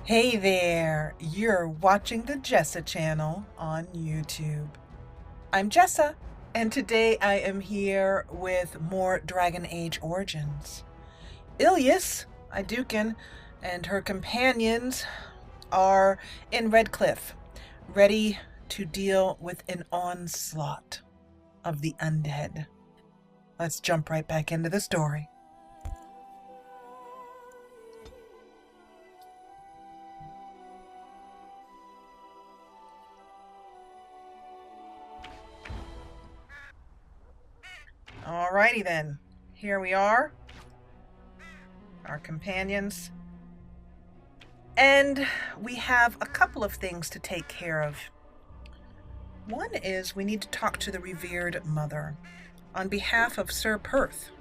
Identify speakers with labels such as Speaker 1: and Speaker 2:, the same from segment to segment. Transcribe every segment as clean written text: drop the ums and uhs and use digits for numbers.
Speaker 1: Hey there, you're watching the Jessa Channel on YouTube. I'm Jessa, and today I am here with more Dragon Age Origins. Ilyis, Idukin, and her companions are in Redcliff, ready to deal with an onslaught of the Undead. Let's jump right back into the story. Alrighty then, here we are, our companions, and we have a couple of things to take care of. One is we need to talk to the revered mother on behalf of Sir Perth.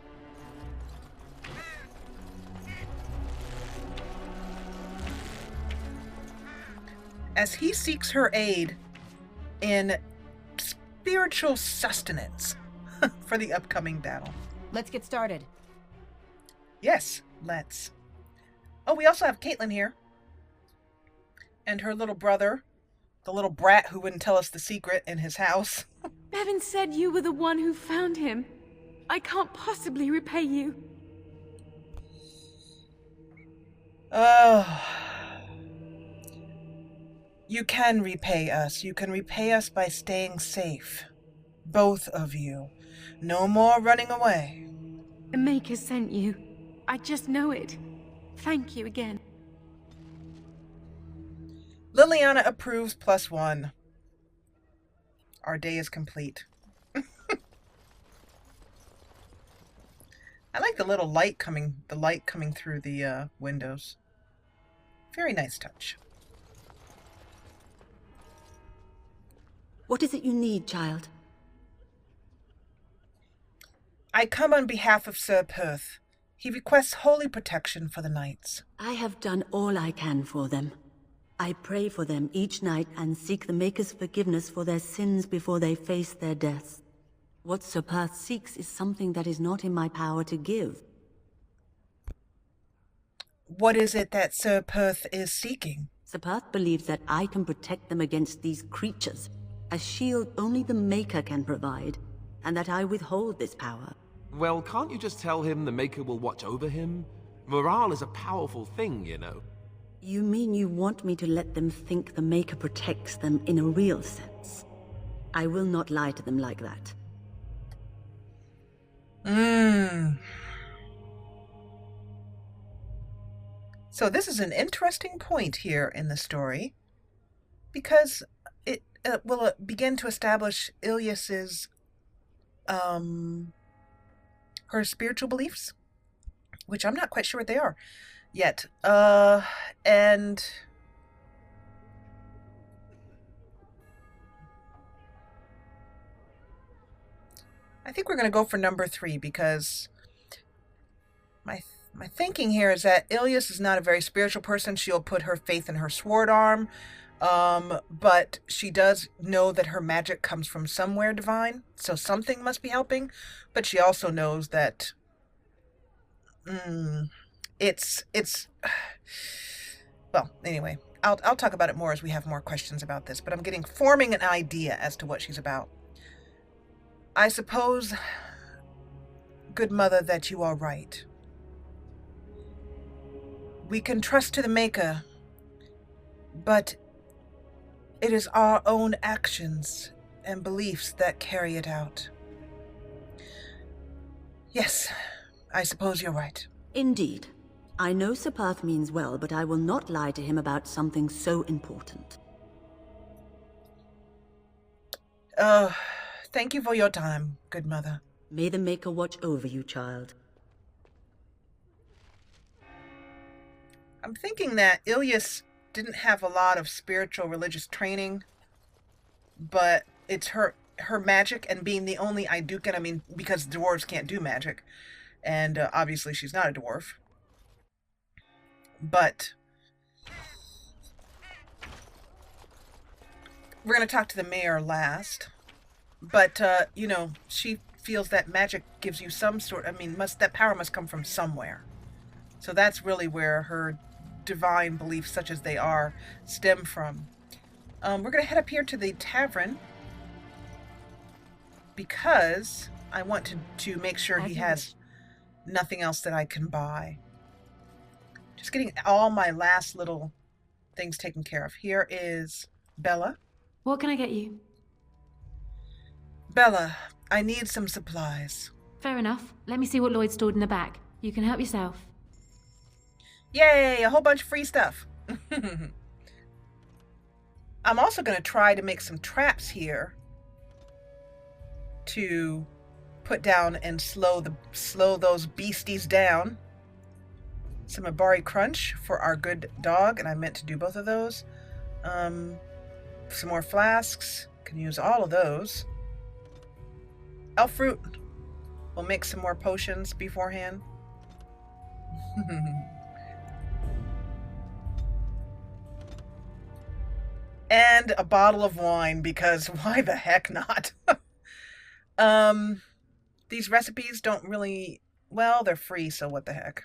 Speaker 1: As he seeks her aid in spiritual sustenance for the upcoming battle.
Speaker 2: Let's get started.
Speaker 1: Yes, let's. Oh, we also have Caitlin here. And her little brother, the little brat who wouldn't tell us the secret in his house.
Speaker 3: Bevan said you were the one who found him. I can't possibly repay you.
Speaker 1: Oh. You can repay us. You can repay us by staying safe. Both of you. No more running away.
Speaker 3: The Maker sent you. I just know it. Thank you again.
Speaker 1: Liliana approves +1. Our day is complete. I like the little light coming through the windows. Very nice touch.
Speaker 4: What is it you need, child?
Speaker 1: I come on behalf of Sir Perth. He requests holy protection for the knights.
Speaker 4: I have done all I can for them. I pray for them each night and seek the Maker's forgiveness for their sins before they face their deaths. What Sir Perth seeks is something that is not in my power to give.
Speaker 1: What is it that Sir Perth is seeking?
Speaker 4: Sir Perth believes that I can protect them against these creatures, a shield only the Maker can provide, and that I withhold this power.
Speaker 5: Well, can't you just tell him the Maker will watch over him? Morale is a powerful thing, you know.
Speaker 4: You mean you want me to let them think the Maker protects them in a real sense? I will not lie to them like that.
Speaker 1: So this is an interesting point here in the story, because it will begin to establish Ilyis's her spiritual beliefs, which I'm not quite sure what they are yet. And I think we're going to go for number 3, because my thinking here is that Ilyis is not a very spiritual person. She'll put her faith in her sword arm, but she does know that her magic comes from somewhere divine, so something must be helping. But she also knows that it's well, anyway, I'll talk about it more as we have more questions about this, but I'm forming an idea as to what she's about. I suppose, good mother, that you are right. We can trust to the Maker, but it is our own actions and beliefs that carry it out. Yes, I suppose you're right.
Speaker 4: Indeed. I know Sir Perth means well, but I will not lie to him about something so important.
Speaker 1: Thank you for your time, good mother.
Speaker 4: May the Maker watch over you, child.
Speaker 1: I'm thinking that Ilyis didn't have a lot of spiritual religious training, but it's her magic, and being the only Idukan, I mean, because dwarves can't do magic, and obviously she's not a dwarf. But we're going to talk to the mayor last. But, you know, she feels that magic gives you some sort, I mean, that power must come from somewhere. So that's really where her divine beliefs, such as they are, stem from. We're going to head up here to the tavern because I want to make sure he has nothing else that I can buy. Just getting all my last little things taken care of. Here is Bella.
Speaker 3: What can I get you?
Speaker 1: Bella, I need some supplies.
Speaker 3: Fair enough. Let me see what Lloyd stored in the back. You can help yourself.
Speaker 1: Yay, a whole bunch of free stuff. I'm also going to try to make some traps here to put down and slow those beasties down. Some Abari Crunch for our good dog, and I meant to do both of those. Some more flasks. Can use all of those. Elf Fruit. We'll make some more potions beforehand. And a bottle of wine, because why the heck not? These recipes don't really... Well, they're free, so what the heck.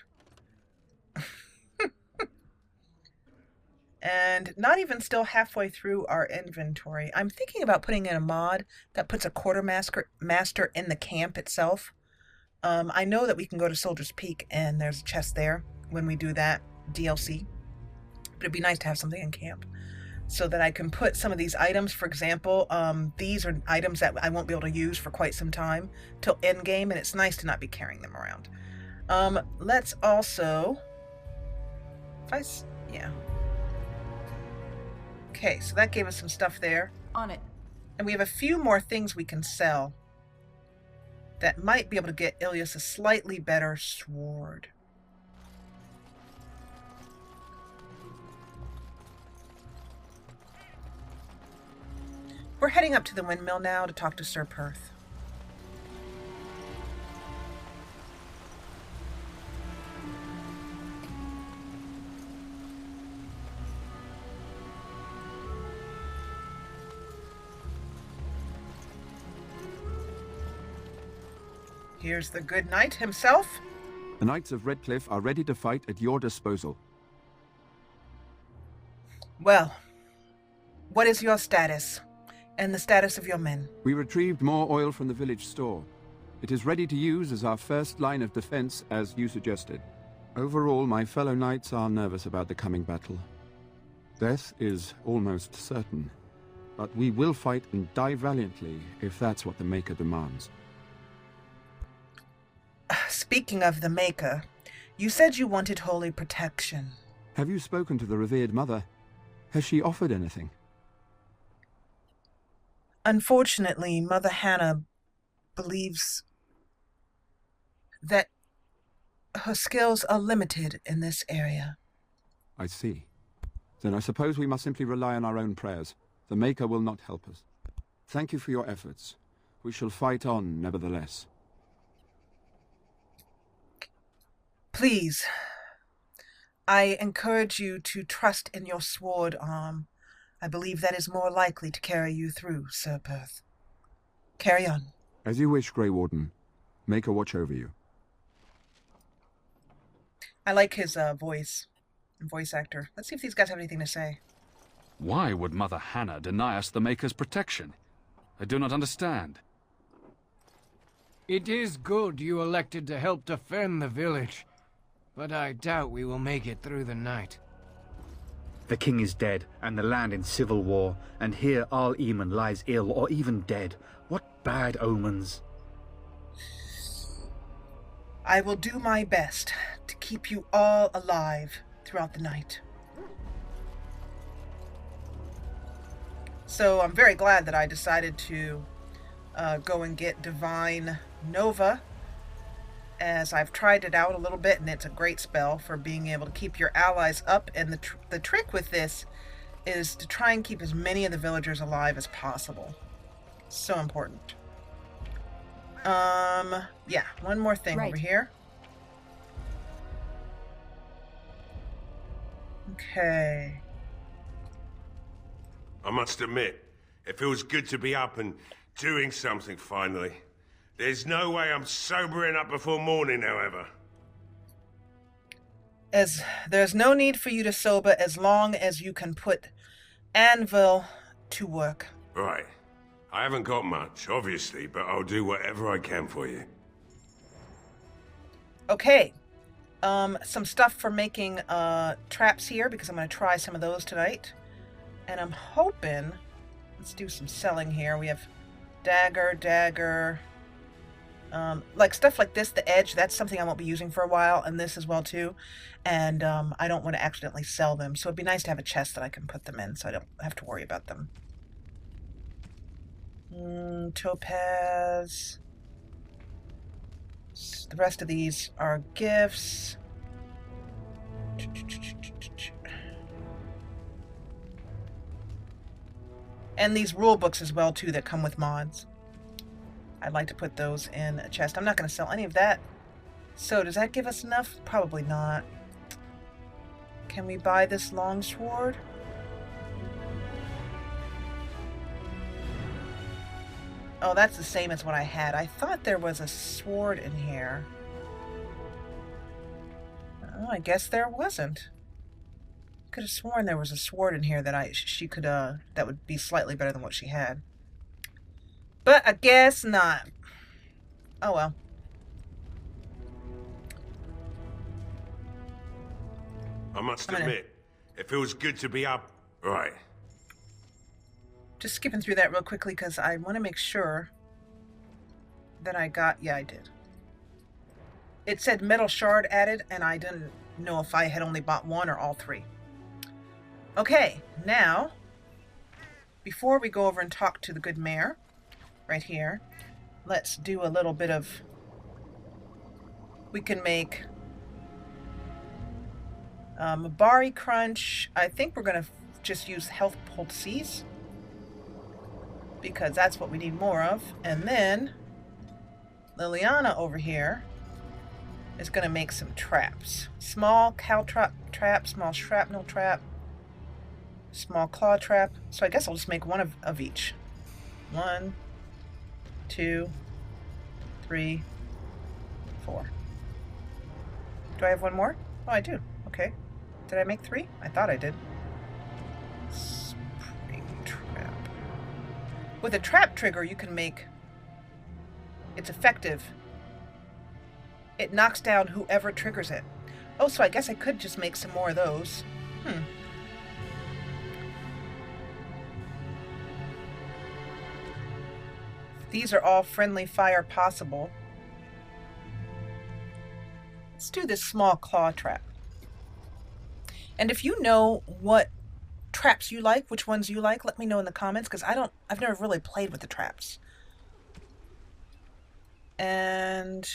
Speaker 1: And not even still halfway through our inventory. I'm thinking about putting in a mod that puts a quartermaster in the camp itself. I know that we can go to Soldier's Peak and there's a chest there when we do that DLC. But it'd be nice to have something in camp so that I can put some of these items. For example, these are items that I won't be able to use for quite some time till end game, and it's nice to not be carrying them around. Let's also... Yeah. Okay, so that gave us some stuff there.
Speaker 3: On it.
Speaker 1: And we have a few more things we can sell that might be able to get Ilyis a slightly better sword. We're heading up to the windmill now to talk to Sir Perth. Here's the good knight himself.
Speaker 2: The Knights of Redcliff are ready to fight at your disposal.
Speaker 1: Well, what is your status? And the status of your men?
Speaker 2: We retrieved more oil from the village store. It is ready to use as our first line of defense, as you suggested. Overall, my fellow knights are nervous about the coming battle. Death is almost certain, but we will fight and die valiantly if that's what the Maker demands.
Speaker 1: Speaking of the Maker, you said you wanted holy protection.
Speaker 2: Have you spoken to the revered mother? Has she offered anything?
Speaker 1: Unfortunately, Mother Hannah believes that her skills are limited in this area.
Speaker 2: I see. Then I suppose we must simply rely on our own prayers. The Maker will not help us. Thank you for your efforts. We shall fight on, nevertheless.
Speaker 1: Please, I encourage you to trust in your sword arm. I believe that is more likely to carry you through, Sir Perth. Carry on.
Speaker 2: As you wish, Grey Warden. Maker watch over you.
Speaker 1: I like his voice actor. Let's see if these guys have anything to say.
Speaker 6: Why would Mother Hannah deny us the Maker's protection? I do not understand.
Speaker 7: It is good you elected to help defend the village, but I doubt we will make it through the night.
Speaker 8: The king is dead, and the land in civil war, and here Arl Eamon lies ill or even dead. What bad omens.
Speaker 1: I will do my best to keep you all alive throughout the night. So I'm very glad that I decided to go and get Divine Nova, as I've tried it out a little bit, and it's a great spell for being able to keep your allies up. And the trick with this is to try and keep as many of the villagers alive as possible. So important. Yeah, one more thing over here. Okay.
Speaker 9: I must admit, it feels good to be up and doing something finally. There's no way I'm sobering up before morning, however.
Speaker 1: As there's no need for you to sober as long as you can put anvil to work.
Speaker 9: Right. I haven't got much, obviously, but I'll do whatever I can for you.
Speaker 1: Okay. Some stuff for making traps here, because I'm going to try some of those tonight. And I'm hoping... Let's do some selling here. We have dagger... like stuff like this, the edge, that's something I won't be using for a while, and this as well too. And I don't want to accidentally sell them, so it'd be nice to have a chest that I can put them in so I don't have to worry about them. Topaz. The rest of these are gifts. And these rule books as well too that come with mods. I'd like to put those in a chest. I'm not going to sell any of that. So does that give us enough? Probably not. Can we buy this longsword? Oh, that's the same as what I had. I thought there was a sword in here. Oh, I guess there wasn't. Could have sworn there was a sword in here that she could that would be slightly better than what she had. But I guess not. Oh well.
Speaker 9: I must admit, it feels good to be up. Right.
Speaker 1: Just skipping through that real quickly because I want to make sure that I got... Yeah, I did. It said metal shard added, and I didn't know if I had only bought one or all three. Okay, now, before we go over and talk to the good mayor, right here, let's do a little bit of... We can make Mabari Crunch. I think we're going to just use health poultices, because that's what we need more of. And then Liliana over here is going to make some traps. Small caltrop trap, small shrapnel trap, small claw trap. So I guess I'll just make one of each. 1, 2, 3, 4. Do I have one more? Oh, I do. Okay. Did I make 3? I thought I did. With a trap trigger, you can make... It's effective. It knocks down whoever triggers it. Oh, so I guess I could just make some more of those. These are all friendly fire possible. Let's do this small claw trap. And if you know what traps you like, which ones you like, let me know in the comments, because I've never really played with the traps. And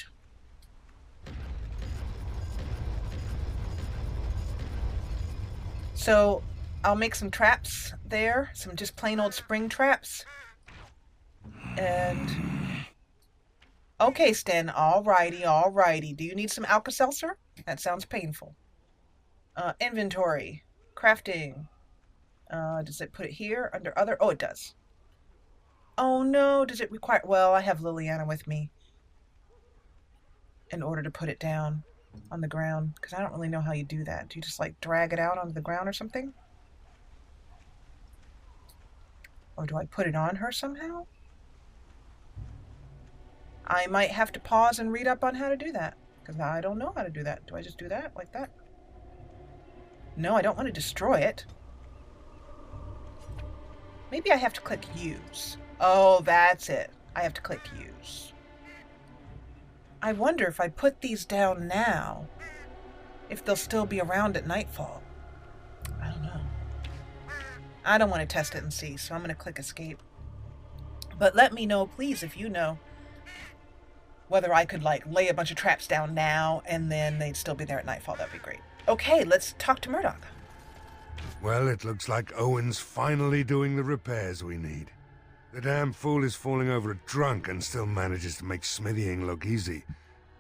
Speaker 1: so I'll make some traps there, some just plain old spring traps. And okay, Sten, alrighty. Do you need some Alka-Seltzer? That sounds painful. Inventory, crafting. Does it put it here under other? Oh, it does. Oh no, does it require... Well, I have Liliana with me in order to put it down on the ground, because I don't really know how you do that. Do you just like drag it out onto the ground or something? Or do I put it on her somehow? I might have to pause and read up on how to do that, because I don't know how to do that. Do I just do that like that? No, I don't want to destroy it. Maybe I have to click use. Oh, that's it. I have to click use. I wonder if I put these down now, if they'll still be around at nightfall. I don't know. I don't want to test it and see, so I'm going to click escape. But let me know, please, if you know whether I could like lay a bunch of traps down now and then they'd still be there at nightfall. That'd be great. Okay, let's talk to Murdoch.
Speaker 9: Well, it looks like Owen's finally doing the repairs we need. The damn fool is falling over a drunk and still manages to make smithying look easy.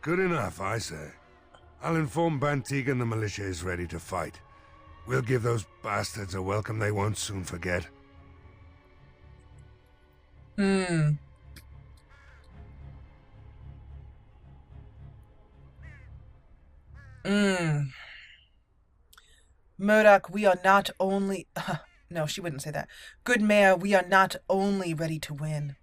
Speaker 9: Good enough, I say. I'll inform Bantig and the militia is ready to fight. We'll give those bastards a welcome they won't soon forget.
Speaker 1: Murdoch, we are not only... no, she wouldn't say that. Good Mayor, we are not only ready to win.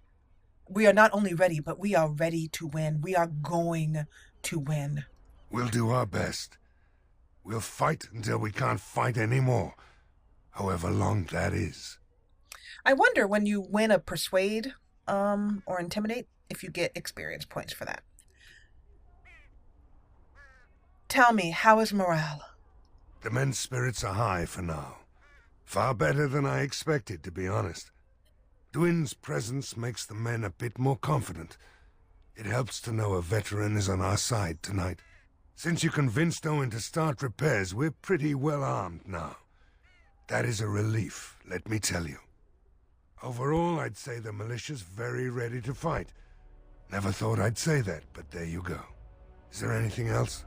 Speaker 1: We are not only ready, but we are ready to win. We are going to win.
Speaker 9: We'll do our best. We'll fight until we can't fight anymore, however long that is.
Speaker 1: I wonder when you win a persuade or intimidate, if you get experience points for that. Tell me, how is morale?
Speaker 9: The men's spirits are high for now. Far better than I expected, to be honest. Dwin's presence makes the men a bit more confident. It helps to know a veteran is on our side tonight. Since you convinced Owen to start repairs, we're pretty well armed now. That is a relief, let me tell you. Overall, I'd say the militia's very ready to fight. Never thought I'd say that, but there you go. Is there anything else?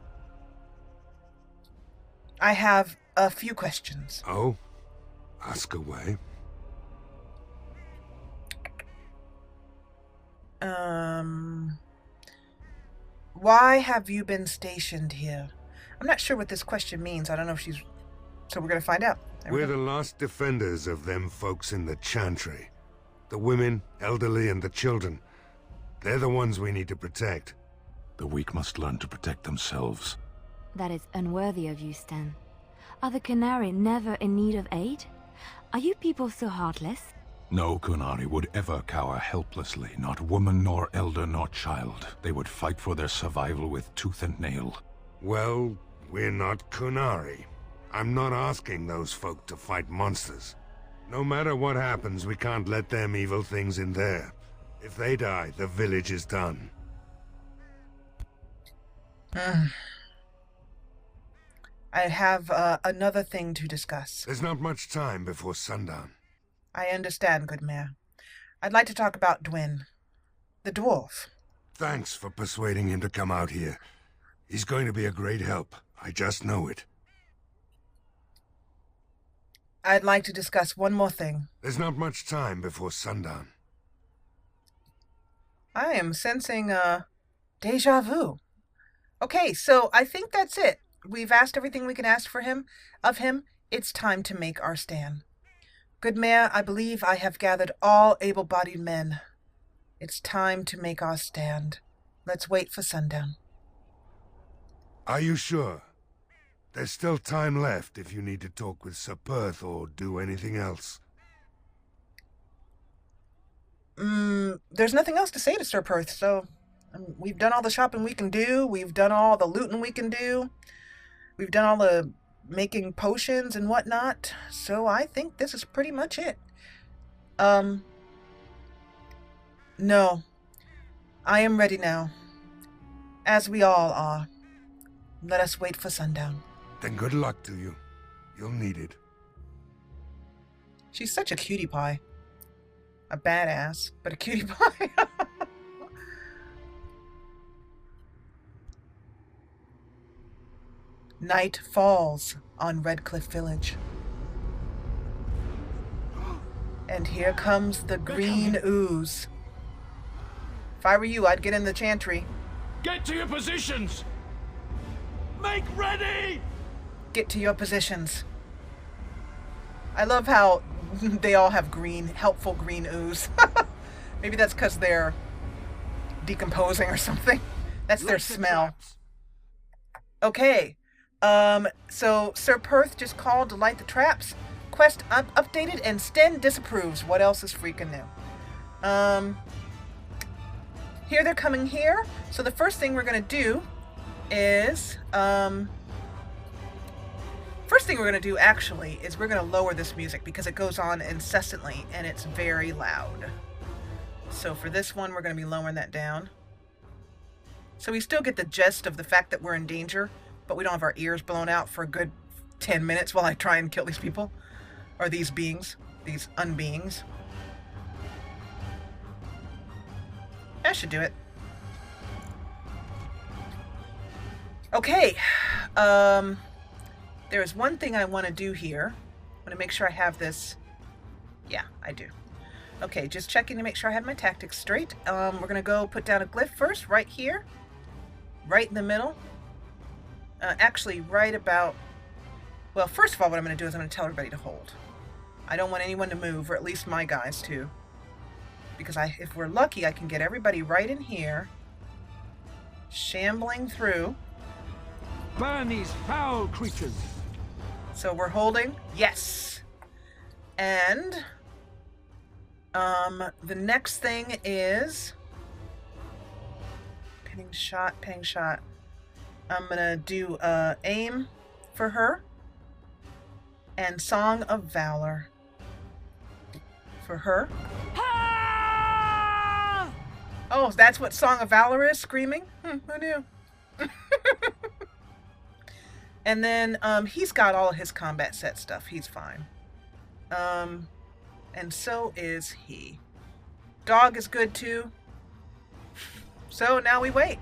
Speaker 1: I have a few questions.
Speaker 9: Oh? Ask away.
Speaker 1: Why have you been stationed here? I'm not sure what this question means. I don't know if she's... So we're going to find out.
Speaker 9: We're the last defenders of them folks in the Chantry. The women, elderly, and the children. They're the ones we need to protect.
Speaker 10: The weak must learn to protect themselves.
Speaker 11: That is unworthy of you, Stan. Are the Qunari never in need of aid? Are you people so heartless?
Speaker 10: No Qunari would ever cower helplessly, not woman nor elder nor child. They would fight for their survival with tooth and nail.
Speaker 9: Well, we're not Qunari. I'm not asking those folk to fight monsters. No matter what happens, we can't let them evil things in there. If they die, the village is done.
Speaker 1: I have another thing to discuss.
Speaker 9: There's not much time before sundown.
Speaker 1: I understand, good Mayor. I'd like to talk about Dwin, the dwarf.
Speaker 9: Thanks for persuading him to come out here. He's going to be a great help. I just know it.
Speaker 1: I'd like to discuss one more thing.
Speaker 9: There's not much time before sundown.
Speaker 1: I am sensing deja vu. Okay, so I think that's it. We've asked everything we can ask of him. It's time to make our stand. Good Mayor, I believe I have gathered all able-bodied men. It's time to make our stand. Let's wait for sundown.
Speaker 9: Are you sure? There's still time left if you need to talk with Sir Perth or do anything else.
Speaker 1: There's nothing else to say to Sir Perth, so we've done all the shopping we can do. We've done all the looting we can do. We've done all the making potions and whatnot, so I think this is pretty much it. No. I am ready now. As we all are. Let us wait for sundown.
Speaker 9: Then good luck to you. You'll need it.
Speaker 1: She's such a cutie pie. A badass, but a cutie pie. Night falls on Redcliff Village. And here comes the green ooze. If I were you, I'd get in the chantry.
Speaker 6: Get to your positions! Make ready!
Speaker 1: Get to your positions. I love how they all have green, helpful green ooze. Maybe that's because they're decomposing or something. That's their smell. Okay. So Sir Perth just called to light the traps. Quest updated and Sten disapproves. What else is freaking new? Here they're coming here. So the first thing we're going to do is, actually is we're going to lower this music because it goes on incessantly and it's very loud. So for this one, we're going to be lowering that down. So we still get the gist of the fact that we're in danger, but we don't have our ears blown out for a good 10 minutes while I try and kill these people. Or these beings. These unbeings. That should do it. Okay. There is one thing I want to do here. I want to make sure I have this. Yeah, I do. Okay, just checking to make sure I have my tactics straight. We're going to go put down a glyph first, right here. Right in the middle. Actually, right about Well, first of all, what I'm going to do is I'm going to tell everybody to hold. I don't want anyone to move, or at least my guys to. Because if we're lucky, I can get everybody right in here, shambling through.
Speaker 12: Burn these foul creatures!
Speaker 1: So we're holding. Yes! And the next thing is pinning shot. I'm gonna do aim for her and Song of Valor for her. Oh, that's what Song of Valor is? Screaming? Who knew? And then he's got all of his combat set stuff. He's fine. And so is he. Dog is good too. So now we wait.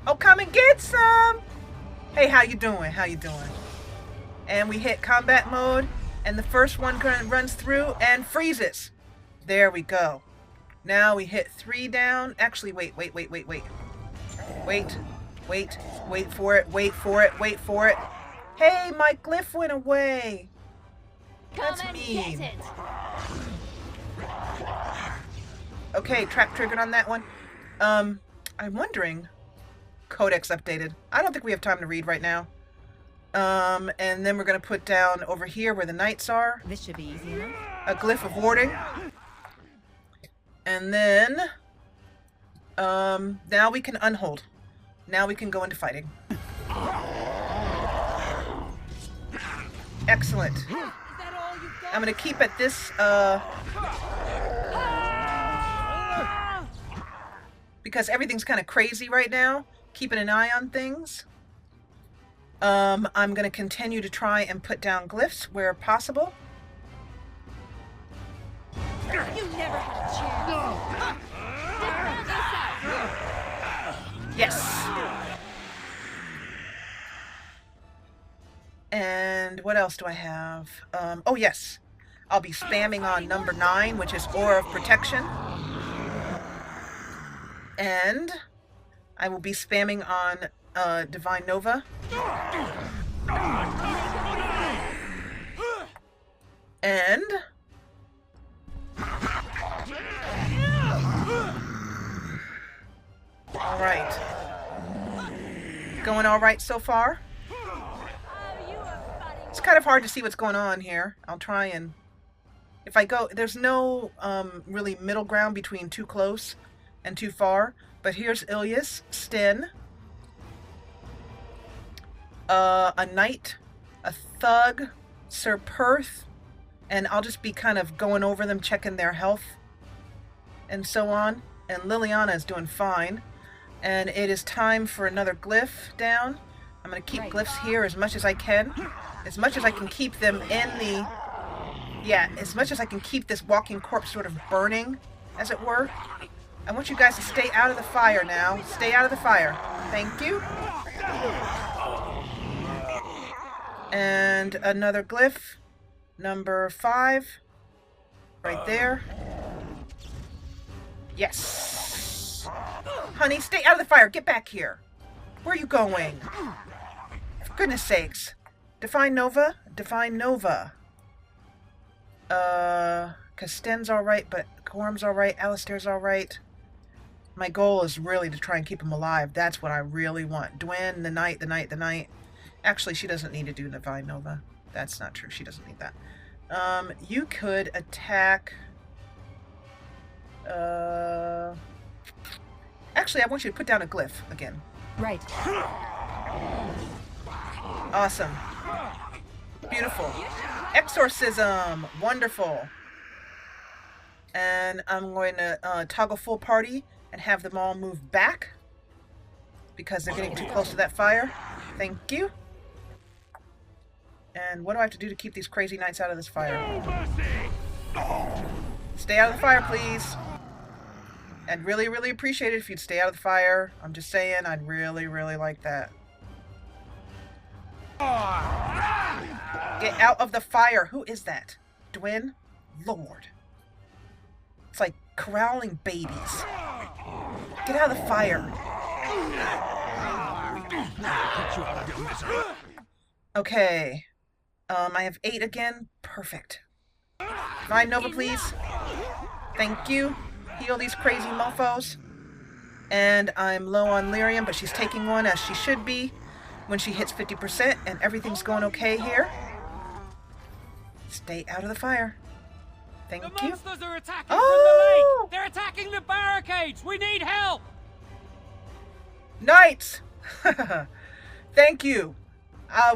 Speaker 1: Oh, come and get some! Hey, how you doing? How you doing? And we hit combat mode, and the first one runs through and freezes. There we go. Now we hit 3 down. Actually, wait for it. Hey, my glyph went away. That's mean. Okay, trap triggered on that one. I'm wondering, codex updated. I don't think we have time to read right now. And then we're gonna put down over here where the knights are.
Speaker 13: This should be easy enough.
Speaker 1: A glyph of warding. And then, now we can unhold. Now we can go into fighting. Excellent. I'm gonna keep at this, because everything's kind of crazy right now, keeping an eye on things. I'm gonna continue to try and put down glyphs where possible.
Speaker 13: You never had a chance.
Speaker 1: Yes. And what else do I have? Oh yes, I'll be spamming on number 9, which is Aura of Protection. And I will be spamming on Divine Nova. And all right. Going all right so far? It's kind of hard to see what's going on here. I'll try and... If I go... There's no really middle ground between too close and too far. But here's Ilyis, Sten, a knight, a thug, Sir Perth, and I'll just be kind of going over them, checking their health, and so on. And Liliana is doing fine. And it is time for another glyph down. I'm going to keep glyphs here as much as I can. As much as I can keep them in the... Yeah, as much as I can keep this walking corpse sort of burning, as it were. I want you guys to stay out of the fire now. Stay out of the fire. Thank you. And another glyph. Number 5. Right there. Yes. Honey, stay out of the fire. Get back here. Where are you going? For goodness sakes. Define Nova. Define Nova. Sten's alright, but Gorm's alright. Alistair's alright. My goal is really to try and keep him alive. That's what I really want. Dwyn, the knight. Actually, she doesn't need to do Divine Nova. That's not true. She doesn't need that. You could attack... Actually, I want you to put down a glyph again.
Speaker 13: Right.
Speaker 1: Awesome. Beautiful. Exorcism. Wonderful. And I'm going to toggle full party and have them all move back because they're getting too close to that fire. Thank you. And what do I have to do to keep these crazy knights out of this fire? Stay out of the fire, please. I'd really, really appreciate it if you'd stay out of the fire. I'm just saying, I'd really, really like that. Get out of the fire. Who is that? Dwyn? Lord. It's like corralling babies. Get out of the fire. Okay. I have 8 again. Perfect. Divine Nova, please. Thank you. Heal these crazy mofos. And I'm low on lyrium, but she's taking one as she should be when she hits 50%, and everything's going okay here. Stay out of the fire. Thank you.
Speaker 12: The monsters are attacking from the lake! They're attacking the barricades! We need help!
Speaker 1: Knights! Thank you.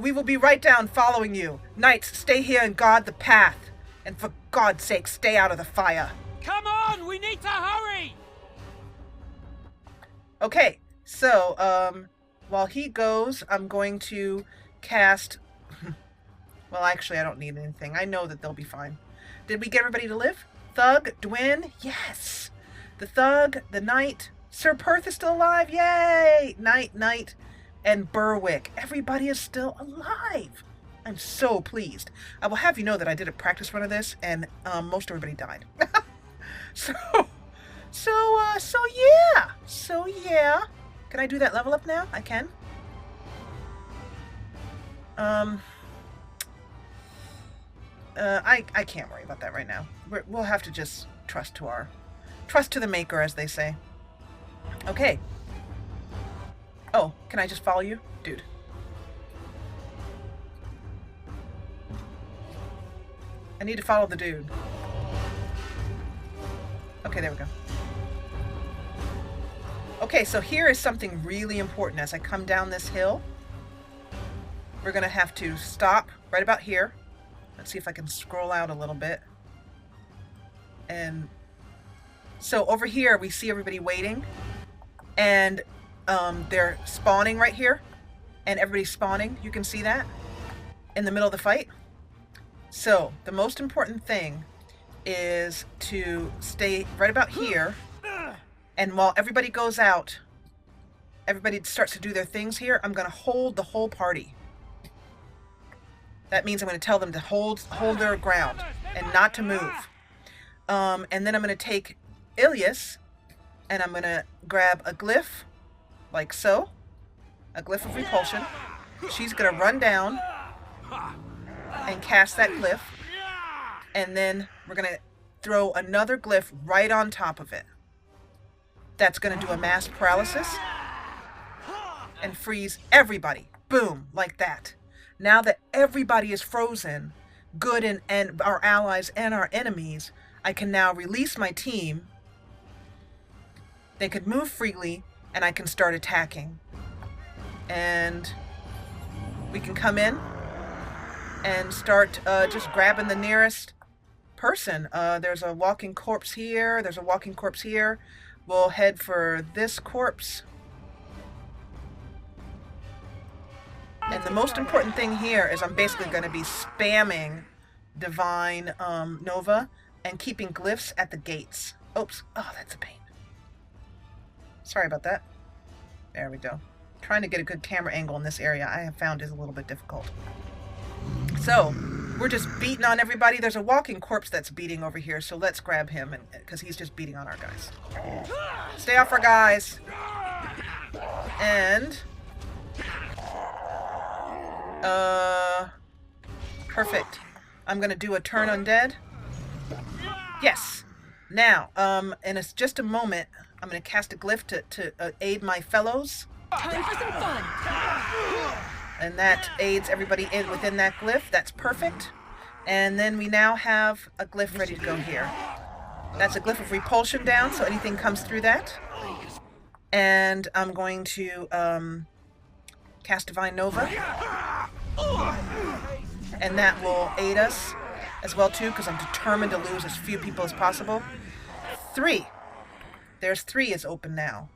Speaker 1: We will be right down following you. Knights, stay here and guard the path. And for God's sake, stay out of the fire.
Speaker 12: Come on! We need to hurry!
Speaker 1: Okay, so, while he goes, I'm going to cast... Well, actually, I don't need anything. I know that they'll be fine. Did we get everybody to live? Thug, Dwin, yes! The Thug, the Knight, Sir Perth is still alive, yay! Knight, and Berwick. Everybody is still alive. I'm so pleased. I will have you know that I did a practice run of this, and most everybody died. So yeah. Can I do that level up now? I can. I can't worry about that right now. We'll have to just trust to the maker, as they say. Okay. Oh, can I just follow you? Dude. I need to follow the dude. Okay, there we go. Okay, so here is something really important. As I come down this hill, we're going to have to stop right about here. Let's see if I can scroll out a little bit. And so over here, we see everybody waiting. And they're spawning right here. And everybody's spawning. You can see that in the middle of the fight. So the most important thing is to stay right about here. And while everybody goes out, everybody starts to do their things here, I'm going to hold the whole party. That means I'm going to tell them to hold their ground and not to move. And then I'm going to take Ilyis and I'm going to grab a glyph, like so. A glyph of repulsion. She's going to run down and cast that glyph. And then we're going to throw another glyph right on top of it. That's going to do a mass paralysis and freeze everybody. Boom, like that. Now that everybody is frozen, good and our allies and our enemies, I can now release my team. They could move freely, and I can start attacking. And we can come in and start just grabbing the nearest person. There's a walking corpse here. There's a walking corpse here. We'll head for this corpse. And the most important thing here is I'm basically going to be spamming Divine Nova and keeping glyphs at the gates. Oops. Oh, that's a pain. Sorry about that. There we go. Trying to get a good camera angle in this area I have found is a little bit difficult. So, we're just beating on everybody. There's a walking corpse that's beating over here, so let's grab him because he's just beating on our guys. Stay off our guys. And perfect. I'm gonna do a turn undead. Yes. Now, in just a moment, I'm gonna cast a glyph to aid my fellows.
Speaker 13: Time for some fun.
Speaker 1: And that aids everybody within that glyph. That's perfect. And then we now have a glyph ready to go here. That's a glyph of repulsion down, so anything comes through that. And I'm going to cast Divine Nova. And that will aid us as well too, because I'm determined to lose as few people as possible. 3. There's 3 is open now.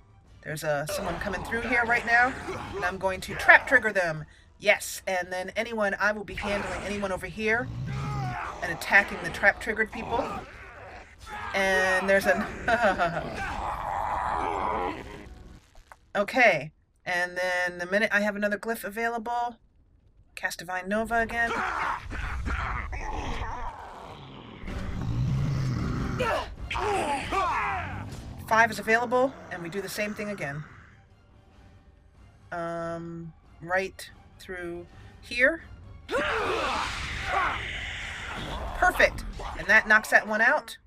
Speaker 1: There's someone coming through here right now, and I'm going to trap trigger them. Yes, and then I will be handling anyone over here and attacking the trap triggered people. And there's okay, and then the minute I have another glyph available, cast Divine Nova again. Five is available, and we do the same thing again. Right through here. Perfect. And that knocks that one out.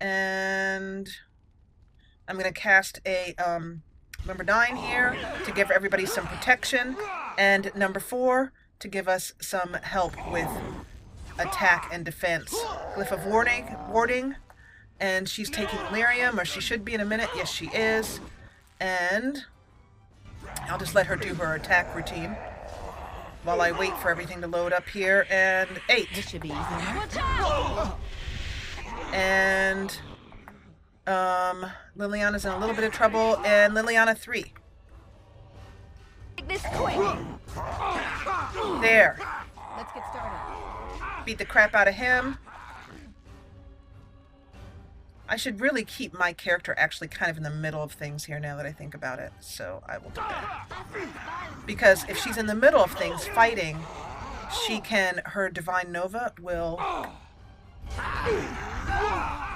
Speaker 1: And I'm going to cast a number 9 here to give everybody some protection. And number 4 to give us some help with attack and defense. Glyph of warding. And she's taking lyrium, or she should be in a minute. Yes, she is. And I'll just let her do her attack routine while I wait for everything to load up here. And 8.
Speaker 13: This should be easy.
Speaker 1: And Liliana's in a little bit of trouble. And Liliana 3.
Speaker 13: This quick.
Speaker 1: There.
Speaker 13: Let's get started.
Speaker 1: Beat the crap out of him. I should really keep my character actually kind of in the middle of things here now that I think about it. So I will do that. Because if she's in the middle of things fighting, her Divine Nova will,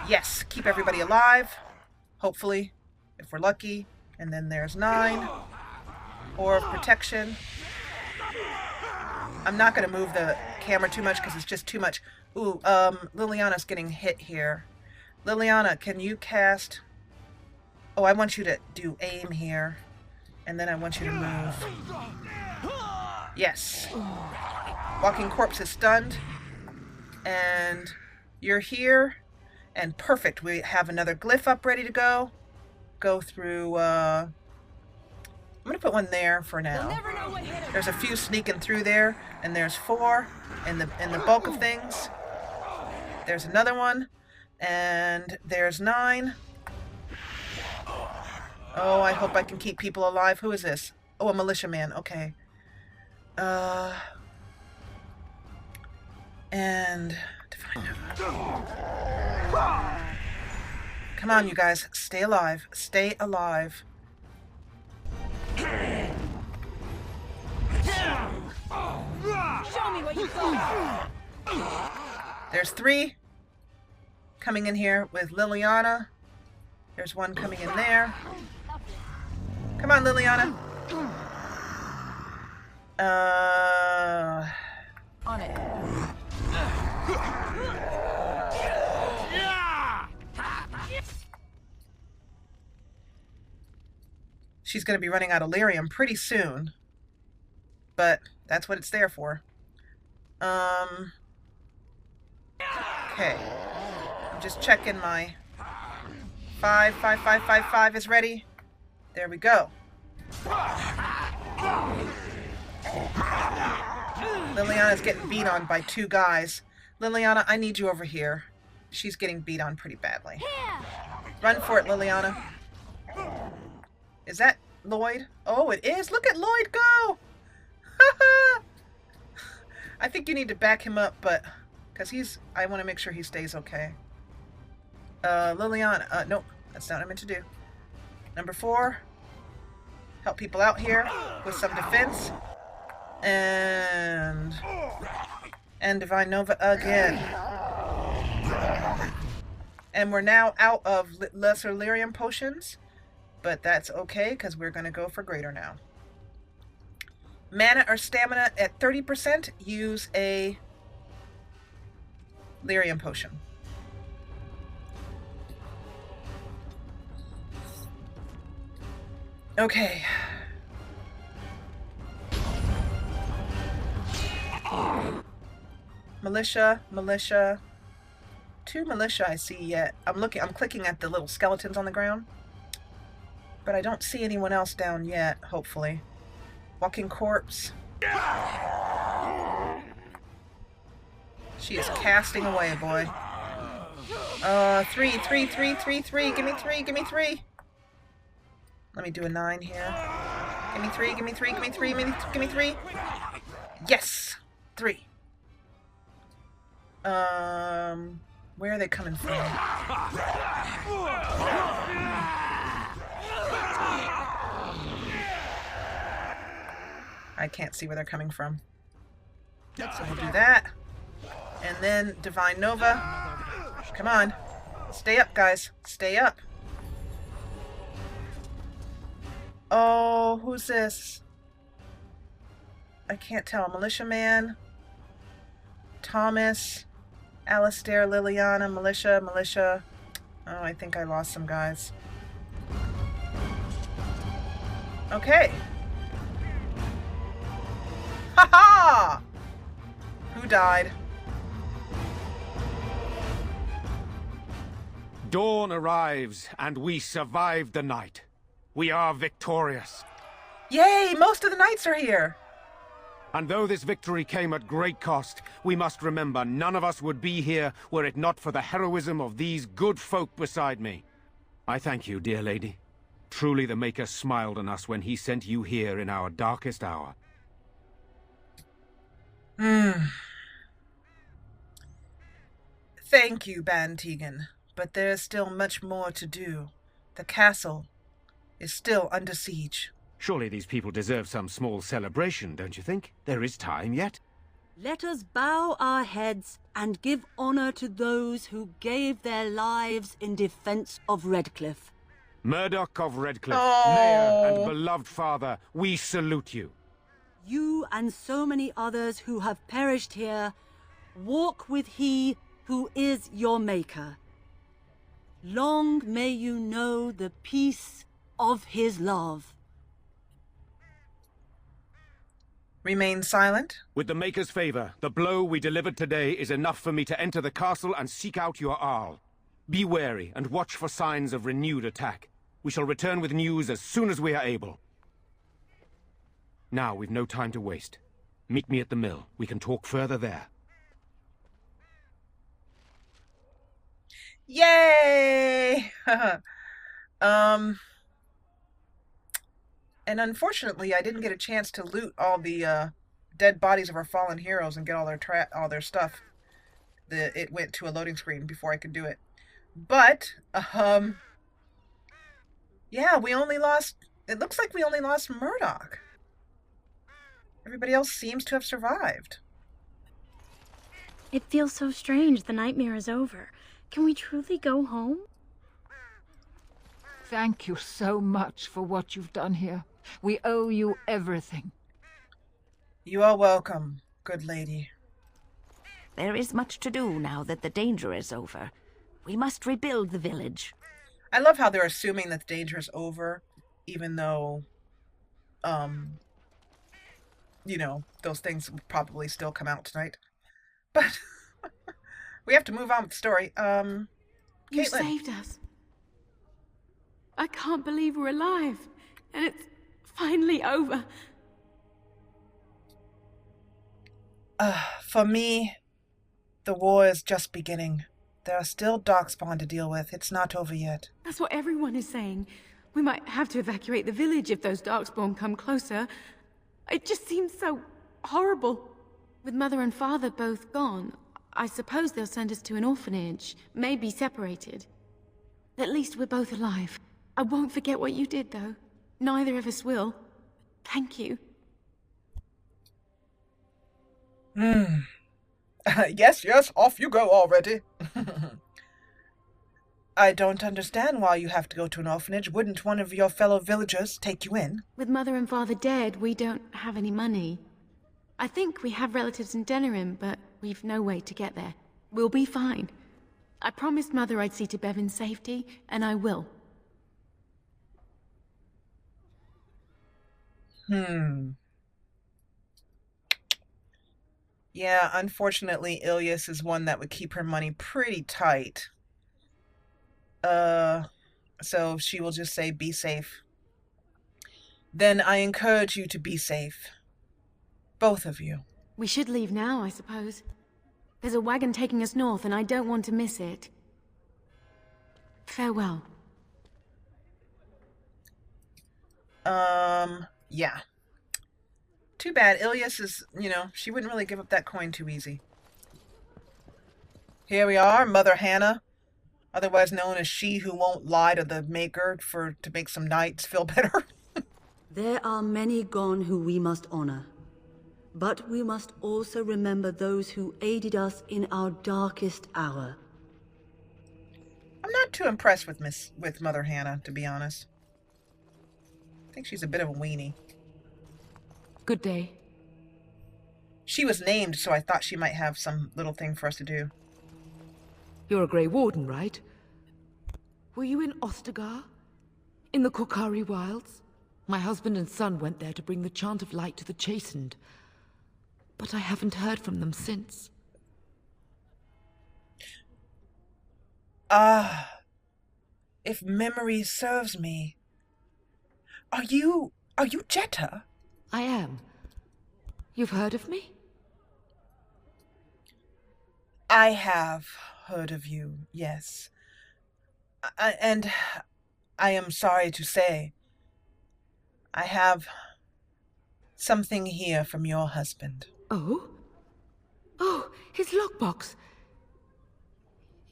Speaker 1: yes, keep everybody alive. Hopefully, if we're lucky. And then there's 9. Or protection. I'm not going to move the camera too much because it's just too much. Ooh, Liliana's getting hit here. Liliana, can you cast... Oh, I want you to do aim here. And then I want you to move. Yes. Walking Corpse is stunned. And you're here. And perfect. We have another glyph up ready to go. Go through... I'm going to put one there for now. There's a few sneaking through there. And there's 4 in the bulk of things. There's another one. And there's 9. Oh, I hope I can keep people alive. Who is this? Oh, a militiaman. Okay. And... Come on, you guys. Stay alive. Stay alive.
Speaker 13: Show me what you got.
Speaker 1: There's 3 coming in here with Liliana. There's 1 coming in there. Come on, Liliana.
Speaker 13: On it.
Speaker 1: She's going to be running out of lyrium pretty soon. But that's what it's there for. Okay. I'm just checking my 5 is ready. There we go. Liliana's getting beat on by 2 guys. Liliana, I need you over here. She's getting beat on pretty badly. Run for it, Liliana. Is that Lloyd? Oh, it is. Look at Lloyd go. I think you need to back him up, but because I want to make sure he stays okay. Liliana, nope, that's not what I meant to do. Number 4, help people out here with some defense. And Divine Nova again. And we're now out of lesser lyrium potions, but that's okay because we're going to go for greater now. Mana or stamina at 30%, use a lyrium potion. Okay. Militia. 2 militia I see yet. I'm clicking at the little skeletons on the ground. But I don't see anyone else down yet, hopefully. Walking Corpse. She is casting away, boy. 3. Give me 3. Let me do a 9 here. Give me 3. Yes! 3. Where are they coming from? I can't see where they're coming from. So we'll do that. And then Divine Nova. Come on. Stay up, guys. Stay up. Oh, who's this? I can't tell. Militiaman, Thomas, Alistair, Liliana, Militia. Oh, I think I lost some guys. Okay. Ha-ha! Who died?
Speaker 14: Dawn arrives, and we survived the night. We are victorious.
Speaker 1: Yay! Most of the knights are here!
Speaker 14: And though this victory came at great cost, we must remember none of us would be here were it not for the heroism of these good folk beside me. I thank you, dear lady. Truly the Maker smiled on us when he sent you here in our darkest hour.
Speaker 1: Thank you, Bantegan. But there is still much more to do. The castle is still under siege.
Speaker 14: Surely these people deserve some small celebration, don't you think? There is time yet.
Speaker 4: Let us bow our heads and give honor to those who gave their lives in defense of Redcliff.
Speaker 14: Murdoch of Redcliff, Mayor and beloved father, we salute you.
Speaker 4: You and so many others who have perished here, walk with he who is your maker. Long may you know the peace of his love.
Speaker 1: Remain silent.
Speaker 14: With the Maker's favor, the blow we delivered today is enough for me to enter the castle and seek out your Arl. Be wary and watch for signs of renewed attack. We shall return with news as soon as we are able. Now we've no time to waste. Meet me at the mill. We can talk further there.
Speaker 1: Yay! And unfortunately, I didn't get a chance to loot all the dead bodies of our fallen heroes and get all their stuff. It went to a loading screen before I could do it. But yeah, we only lost. It looks like we only lost Murdoch. Everybody else seems to have survived.
Speaker 15: It feels so strange. The nightmare is over. Can we truly go home?
Speaker 16: Thank you so much for what you've done here. We owe you everything.
Speaker 1: You are welcome, good lady.
Speaker 17: There is much to do now that the danger is over. We must rebuild the village.
Speaker 1: I love how they're assuming that the danger is over, even though, you know, those things will probably still come out tonight. But we have to move on with the story.
Speaker 3: You
Speaker 1: Caitlin.
Speaker 3: saved us. I can't believe we're alive. And it's finally over.
Speaker 1: For me, the war is just beginning. There are still darkspawn to deal with. It's not over yet.
Speaker 3: That's what everyone is saying. We might have to evacuate the village if those darkspawn come closer. It just seems so horrible. With Mother and Father both gone, I suppose they'll send us to an orphanage, maybe separated. At least we're both alive. I won't forget what you did, though. Neither of us will. Thank you.
Speaker 1: Yes, off you go already. I don't understand why you have to go to an orphanage. Wouldn't one of your fellow villagers take you in?
Speaker 3: With Mother and Father dead, we don't have any money. I think we have relatives in Denerim, but we've no way to get there. We'll be fine. I promised Mother I'd see to Bevan's safety, and I will.
Speaker 1: Yeah, unfortunately, Ilyis is one that would keep her money pretty tight. So she will just say, be safe. Then I encourage you to be safe. Both of you.
Speaker 3: We should leave now, I suppose. There's a wagon taking us north, and I don't want to miss it. Farewell.
Speaker 1: Yeah. Too bad. Ilyis is, she wouldn't really give up that coin too easy. Here we are, Mother Hannah, otherwise known as she who won't lie to the Maker to make some knights feel better.
Speaker 4: There are many gone who we must honor. But we must also remember those who aided us in our darkest hour.
Speaker 1: I'm not too impressed with Mother Hannah, to be honest. I think she's a bit of a weenie.
Speaker 16: Good day.
Speaker 1: She was named, so I thought she might have some little thing for us to do.
Speaker 18: You're a Grey Warden, right? Were you in Ostagar? In the Korkari Wilds? My husband and son went there to bring the Chant of Light to the Chastened. But I haven't heard from them since.
Speaker 1: Ah, if memory serves me. Are you Jetta?
Speaker 18: I am. You've heard of me?
Speaker 1: I have heard of you, yes. And I am sorry to say, I have something here from your husband.
Speaker 18: Oh? Oh, his lockbox.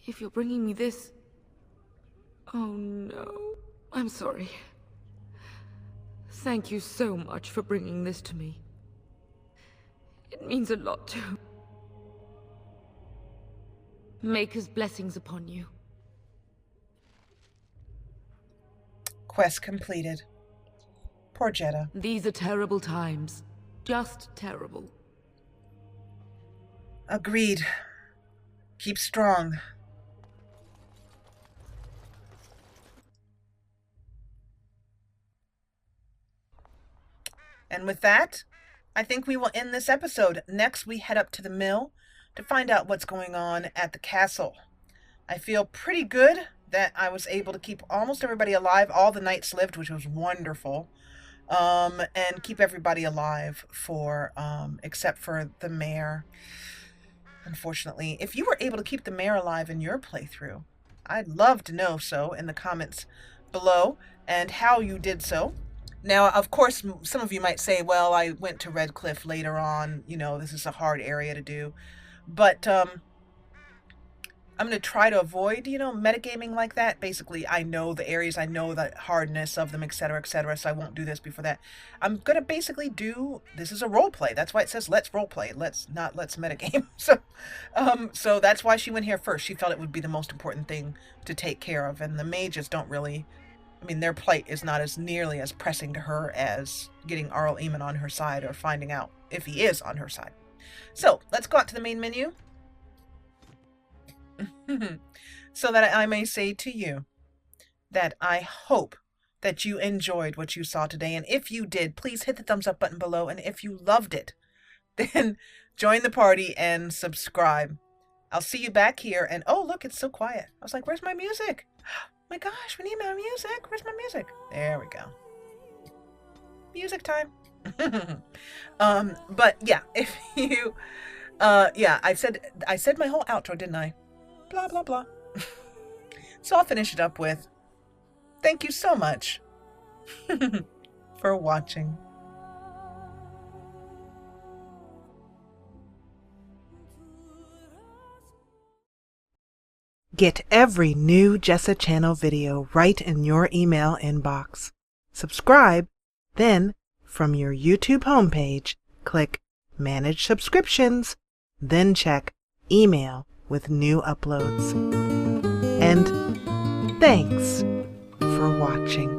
Speaker 18: If you're bringing me this... Oh no, I'm sorry. Thank you so much for bringing this to me. It means a lot to... Maker's blessings upon you.
Speaker 1: Quest completed. Poor Jetta.
Speaker 18: These are terrible times. Just terrible.
Speaker 1: Agreed. Keep strong. And with that, I think we will end this episode. Next, we head up to the mill to find out what's going on at the castle. I feel pretty good that I was able to keep almost everybody alive. All the knights lived, which was wonderful. And keep everybody alive for, except for the mayor. Unfortunately, if you were able to keep the mayor alive in your playthrough, I'd love to know so in the comments below and how you did so. Now, of course, some of you might say, well, I went to Redcliff later on, you know, this is a hard area to do. But I'm going to try to avoid, you know, metagaming like that. Basically, I know the areas, I know the hardness of them, etc., so I won't do this before that. I'm going to basically do, this is a role play. That's why it says let's role play. Let's metagame. So that's why she went here first. She felt it would be the most important thing to take care of. And the mages don't really, I mean, their plight is not as nearly as pressing to her as getting Arl Eamon on her side or finding out if he is on her side. So let's go out to the main menu. So that I may say to you that I hope that you enjoyed what you saw today. And if you did, please hit the thumbs up button below. And if you loved it, then join the party and subscribe. I'll see you back here. And oh, look, it's so quiet. I was like, where's my music? My gosh, we need my music. Where's my music? There we go. Music time. But yeah, if you, yeah, I said my whole outro, didn't I? Blah, blah, blah. So I'll finish it up with, thank you so much for watching. Get every new Jessa Channel video right in your email inbox. Subscribe, then from your YouTube homepage, click Manage Subscriptions, then check Email with new uploads. And thanks for watching.